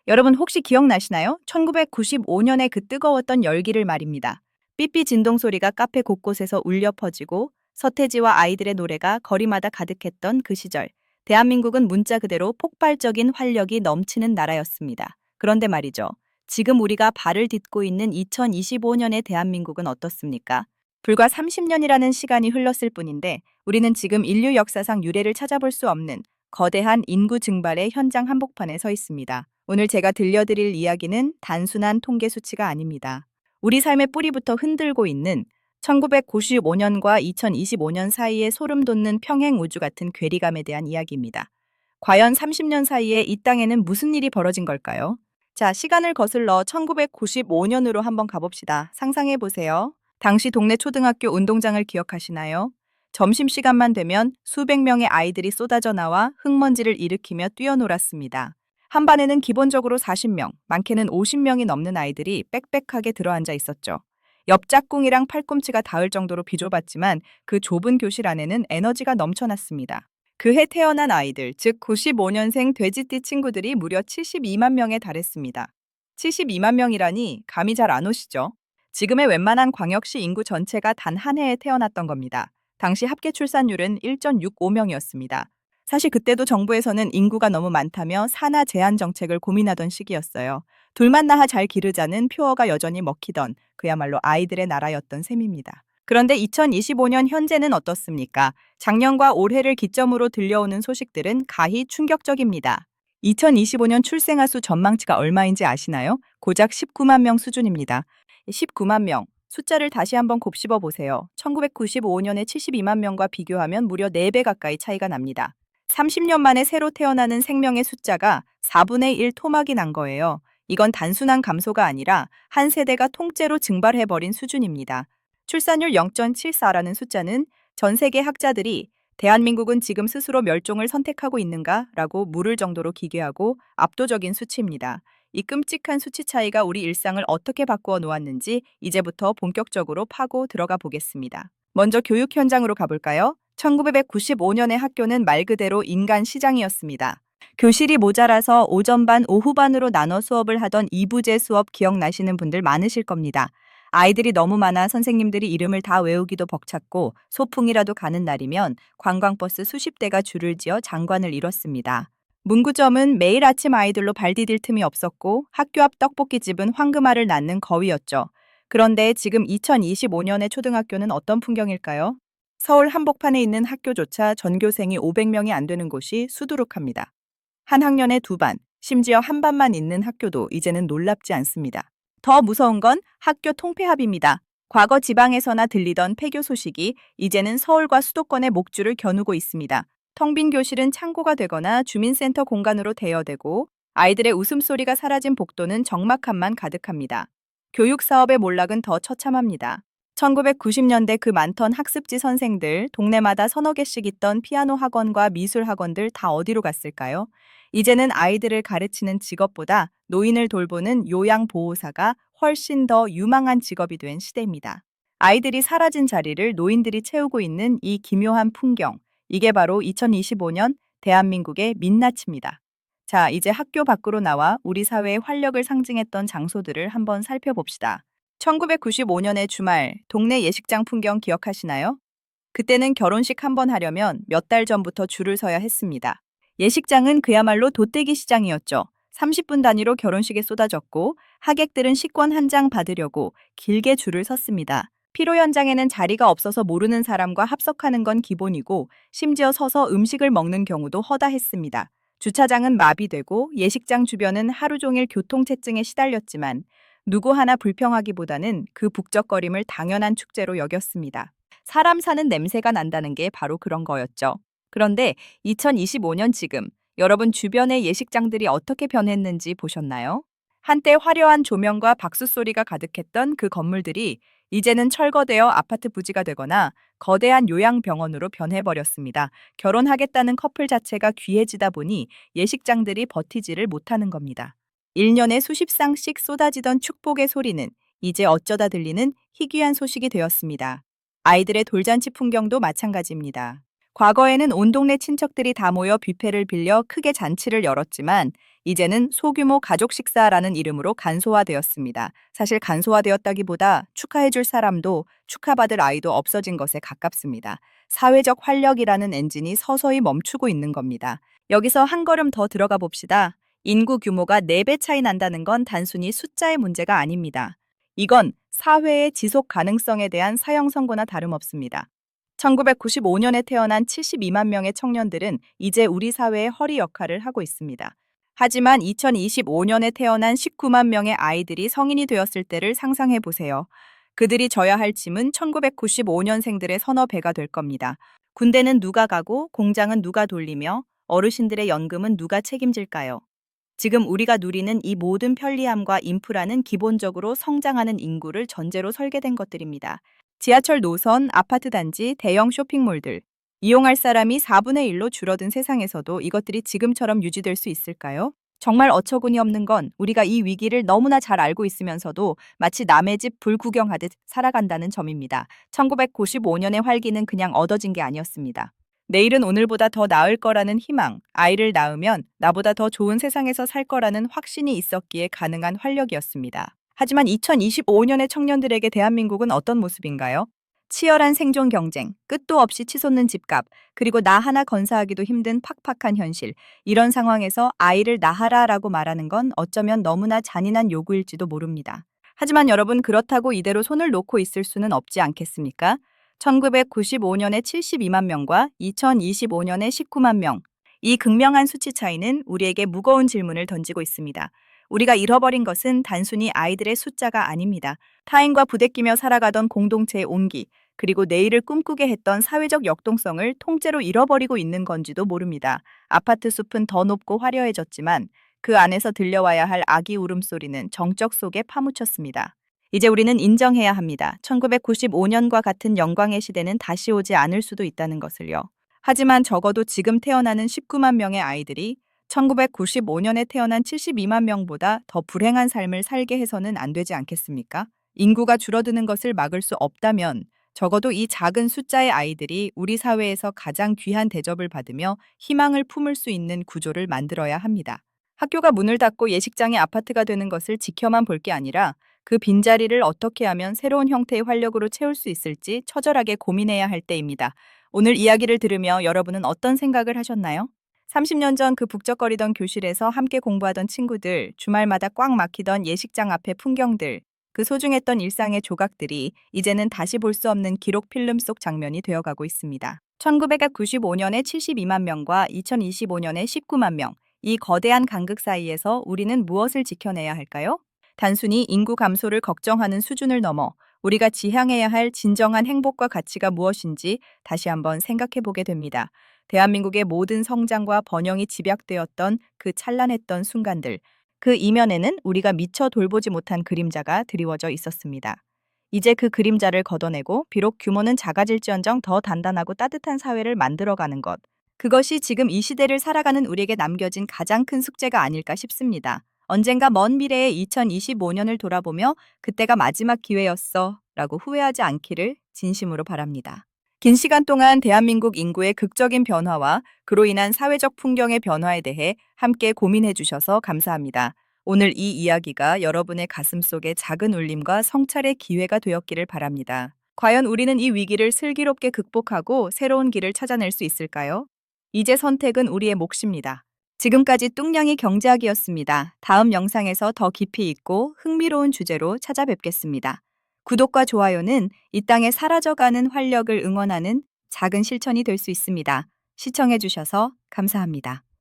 여러분 혹시 기억나시나요? 1995년에 그 뜨거웠던 열기를 말입니다. 삐삐 진동 소리가 카페 곳곳에서 울려 퍼지고 서태지와 아이들의 노래가 거리마다 가득했던 그 시절. 대한민국은 문자 그대로 폭발적인 활력이 넘치는 나라였습니다. 그런데 말이죠. 지금 우리가 발을 딛고 있는 2025년의 대한민국은 어떻습니까? 불과 30년이라는 시간이 흘렀을 뿐인데 우리는 지금 인류 역사상 유례를 찾아볼 수 없는 거대한 인구 증발의 현장 한복판에 서 있습니다. 오늘 제가 들려드릴 이야기는 단순한 통계 수치가 아닙니다. 우리 삶의 뿌리부터 흔들고 있는 1995년과 2025년 사이에 소름 돋는 평행 우주 같은 괴리감에 대한 이야기입니다. 과연 30년 사이에 이 땅에는 무슨 일이 벌어진 걸까요? 자, 시간을 거슬러 1995년으로 한번 가봅시다. 상상해 보세요. 당시 동네 초등학교 운동장을 기억하시나요? 점심시간만 되면 수백 명의 아이들이 쏟아져 나와 흙먼지를 일으키며 뛰어놀았습니다. 한 반에는 기본적으로 40명, 많게는 50명이 넘는 아이들이 빽빽하게 들어앉아 있었죠. 옆 짝꿍이랑 팔꿈치가 닿을 정도로 비좁았지만 그 좁은 교실 안에는 에너지가 넘쳐났습니다. 그해 태어난 아이들, 즉 95년생 돼지띠 친구들이 무려 72만 명에 달했습니다. 72만 명이라니 감이 잘 안 오시죠? 지금의 웬만한 광역시 인구 전체가 단 한 해에 태어났던 겁니다. 당시 합계 출산율은 1.65명이었습니다. 사실 그때도 정부에서는 인구가 너무 많다며 산하 제한 정책을 고민하던 시기였어요. 둘만 낳아 잘 기르자는 표어가 여전히 먹히던 그야말로 아이들의 나라였던 셈입니다. 그런데 2025년 현재는 어떻습니까? 작년과 올해를 기점으로 들려오는 소식들은 가히 충격적입니다. 2025년 출생아 수 전망치가 얼마인지 아시나요? 고작 19만 명 수준입니다. 19만 명. 숫자를 다시 한번 곱씹어 보세요. 1995년에 72만 명과 비교하면 무려 4배 가까이 차이가 납니다. 30년 만에 새로 태어나는 생명의 숫자가 4분의 1 토막이 난 거예요. 이건 단순한 감소가 아니라 한 세대가 통째로 증발해버린 수준입니다. 출산율 0.74라는 숫자는 전 세계 학자들이 대한민국은 지금 스스로 멸종을 선택하고 있는가라고 물을 정도로 기괴하고 압도적인 수치입니다. 이 끔찍한 수치 차이가 우리 일상을 어떻게 바꾸어 놓았는지 이제부터 본격적으로 파고 들어가 보겠습니다. 먼저 교육 현장으로 가볼까요? 1995년의 학교는 말 그대로 인간 시장이었습니다. 교실이 모자라서 오전반, 오후반으로 나눠 수업을 하던 이부제 수업 기억나시는 분들 많으실 겁니다. 아이들이 너무 많아 선생님들이 이름을 다 외우기도 벅찼고 소풍이라도 가는 날이면 관광버스 수십 대가 줄을 지어 장관을 이뤘습니다. 문구점은 매일 아침 아이들로 발 디딜 틈이 없었고 학교 앞 떡볶이집은 황금알을 낳는 거위였죠. 그런데 지금 2025년의 초등학교는 어떤 풍경일까요? 서울 한복판에 있는 학교조차 전교생이 500명이 안 되는 곳이 수두룩합니다. 한 학년에 2반, 심지어 한 반만 있는 학교도 이제는 놀랍지 않습니다. 더 무서운 건 학교 통폐합입니다. 과거 지방에서나 들리던 폐교 소식이 이제는 서울과 수도권의 목줄을 겨누고 있습니다. 텅 빈 교실은 창고가 되거나 주민센터 공간으로 대여되고 아이들의 웃음소리가 사라진 복도는 적막함만 가득합니다. 교육 사업의 몰락은 더 처참합니다. 1990년대 그 많던 학습지 선생들, 동네마다 서너 개씩 있던 피아노 학원과 미술 학원들 다 어디로 갔을까요? 이제는 아이들을 가르치는 직업보다 노인을 돌보는 요양보호사가 훨씬 더 유망한 직업이 된 시대입니다. 아이들이 사라진 자리를 노인들이 채우고 있는 이 기묘한 풍경, 이게 바로 2025년 대한민국의 민낯입니다. 자, 이제 학교 밖으로 나와 우리 사회의 활력을 상징했던 장소들을 한번 살펴봅시다. 1995년의 주말, 동네 예식장 풍경 기억하시나요? 그때는 결혼식 한 번 하려면 몇 달 전부터 줄을 서야 했습니다. 예식장은 그야말로 돗대기 시장이었죠. 30분 단위로 결혼식에 쏟아졌고 하객들은 식권 한 장 받으려고 길게 줄을 섰습니다. 피로 현장에는 자리가 없어서 모르는 사람과 합석하는 건 기본이고 심지어 서서 음식을 먹는 경우도 허다했습니다. 주차장은 마비되고 예식장 주변은 하루 종일 교통체증에 시달렸지만 누구 하나 불평하기보다는 그 북적거림을 당연한 축제로 여겼습니다. 사람 사는 냄새가 난다는 게 바로 그런 거였죠. 그런데 2025년 지금 여러분 주변의 예식장들이 어떻게 변했는지 보셨나요? 한때 화려한 조명과 박수 소리가 가득했던 그 건물들이 이제는 철거되어 아파트 부지가 되거나 거대한 요양병원으로 변해버렸습니다. 결혼하겠다는 커플 자체가 귀해지다 보니 예식장들이 버티지를 못하는 겁니다. 1년에 수십 쌍씩 쏟아지던 축복의 소리는 이제 어쩌다 들리는 희귀한 소식이 되었습니다. 아이들의 돌잔치 풍경도 마찬가지입니다. 과거에는 온 동네 친척들이 다 모여 뷔페를 빌려 크게 잔치를 열었지만 이제는 소규모 가족 식사라는 이름으로 간소화되었습니다. 사실 간소화되었다기보다 축하해줄 사람도 축하받을 아이도 없어진 것에 가깝습니다. 사회적 활력이라는 엔진이 서서히 멈추고 있는 겁니다. 여기서 한 걸음 더 들어가 봅시다. 인구 규모가 4배 차이 난다는 건 단순히 숫자의 문제가 아닙니다. 이건 사회의 지속 가능성에 대한 사형 선고나 다름없습니다. 1995년에 태어난 72만 명의 청년들은 이제 우리 사회의 허리 역할을 하고 있습니다. 하지만 2025년에 태어난 19만 명의 아이들이 성인이 되었을 때를 상상해 보세요. 그들이 져야 할 짐은 1995년생들의 서너 배가 될 겁니다. 군대는 누가 가고 공장은 누가 돌리며 어르신들의 연금은 누가 책임질까요? 지금 우리가 누리는 이 모든 편리함과 인프라는 기본적으로 성장하는 인구를 전제로 설계된 것들입니다. 지하철 노선, 아파트 단지, 대형 쇼핑몰들. 이용할 사람이 4분의 1로 줄어든 세상에서도 이것들이 지금처럼 유지될 수 있을까요? 정말 어처구니 없는 건 우리가 이 위기를 너무나 잘 알고 있으면서도 마치 남의 집 불구경하듯 살아간다는 점입니다. 1995년의 활기는 그냥 얻어진 게 아니었습니다. 내일은 오늘보다 더 나을 거라는 희망, 아이를 낳으면 나보다 더 좋은 세상에서 살 거라는 확신이 있었기에 가능한 활력이었습니다. 하지만 2025년의 청년들에게 대한민국은 어떤 모습인가요? 치열한 생존 경쟁, 끝도 없이 치솟는 집값, 그리고 나 하나 건사하기도 힘든 팍팍한 현실. 이런 상황에서 아이를 낳아라라고 말하는 건 어쩌면 너무나 잔인한 요구일지도 모릅니다. 하지만 여러분, 그렇다고 이대로 손을 놓고 있을 수는 없지 않겠습니까? 1995년에 72만 명과 2025년에 19만 명. 이 극명한 수치 차이는 우리에게 무거운 질문을 던지고 있습니다. 우리가 잃어버린 것은 단순히 아이들의 숫자가 아닙니다. 타인과 부대끼며 살아가던 공동체의 온기, 그리고 내일을 꿈꾸게 했던 사회적 역동성을 통째로 잃어버리고 있는 건지도 모릅니다. 아파트 숲은 더 높고 화려해졌지만 그 안에서 들려와야 할 아기 울음소리는 정적 속에 파묻혔습니다. 이제 우리는 인정해야 합니다. 1995년과 같은 영광의 시대는 다시 오지 않을 수도 있다는 것을요. 하지만 적어도 지금 태어나는 19만 명의 아이들이 1995년에 태어난 72만 명보다 더 불행한 삶을 살게 해서는 안 되지 않겠습니까? 인구가 줄어드는 것을 막을 수 없다면 적어도 이 작은 숫자의 아이들이 우리 사회에서 가장 귀한 대접을 받으며 희망을 품을 수 있는 구조를 만들어야 합니다. 학교가 문을 닫고 예식장이 아파트가 되는 것을 지켜만 볼 게 아니라 그 빈자리를 어떻게 하면 새로운 형태의 활력으로 채울 수 있을지 처절하게 고민해야 할 때입니다. 오늘 이야기를 들으며 여러분은 어떤 생각을 하셨나요? 30년 전 그 북적거리던 교실에서 함께 공부하던 친구들, 주말마다 꽉 막히던 예식장 앞의 풍경들, 그 소중했던 일상의 조각들이 이제는 다시 볼 수 없는 기록 필름 속 장면이 되어가고 있습니다. 1995년에 72만 명과 2025년에 19만 명, 이 거대한 간극 사이에서 우리는 무엇을 지켜내야 할까요? 단순히 인구 감소를 걱정하는 수준을 넘어 우리가 지향해야 할 진정한 행복과 가치가 무엇인지 다시 한번 생각해 보게 됩니다. 대한민국의 모든 성장과 번영이 집약되었던 그 찬란했던 순간들, 그 이면에는 우리가 미처 돌보지 못한 그림자가 드리워져 있었습니다. 이제 그 그림자를 걷어내고 비록 규모는 작아질지언정 더 단단하고 따뜻한 사회를 만들어가는 것. 그것이 지금 이 시대를 살아가는 우리에게 남겨진 가장 큰 숙제가 아닐까 싶습니다. 언젠가 먼 미래의 2025년을 돌아보며 그때가 마지막 기회였어 라고 후회하지 않기를 진심으로 바랍니다. 긴 시간 동안 대한민국 인구의 극적인 변화와 그로 인한 사회적 풍경의 변화에 대해 함께 고민해 주셔서 감사합니다. 오늘 이 이야기가 여러분의 가슴 속에 작은 울림과 성찰의 기회가 되었기를 바랍니다. 과연 우리는 이 위기를 슬기롭게 극복하고 새로운 길을 찾아낼 수 있을까요? 이제 선택은 우리의 몫입니다. 지금까지 뚱냥이 경제학이었습니다. 다음 영상에서 더 깊이 있고 흥미로운 주제로 찾아뵙겠습니다. 구독과 좋아요는 이 땅에 사라져가는 활력을 응원하는 작은 실천이 될 수 있습니다. 시청해주셔서 감사합니다.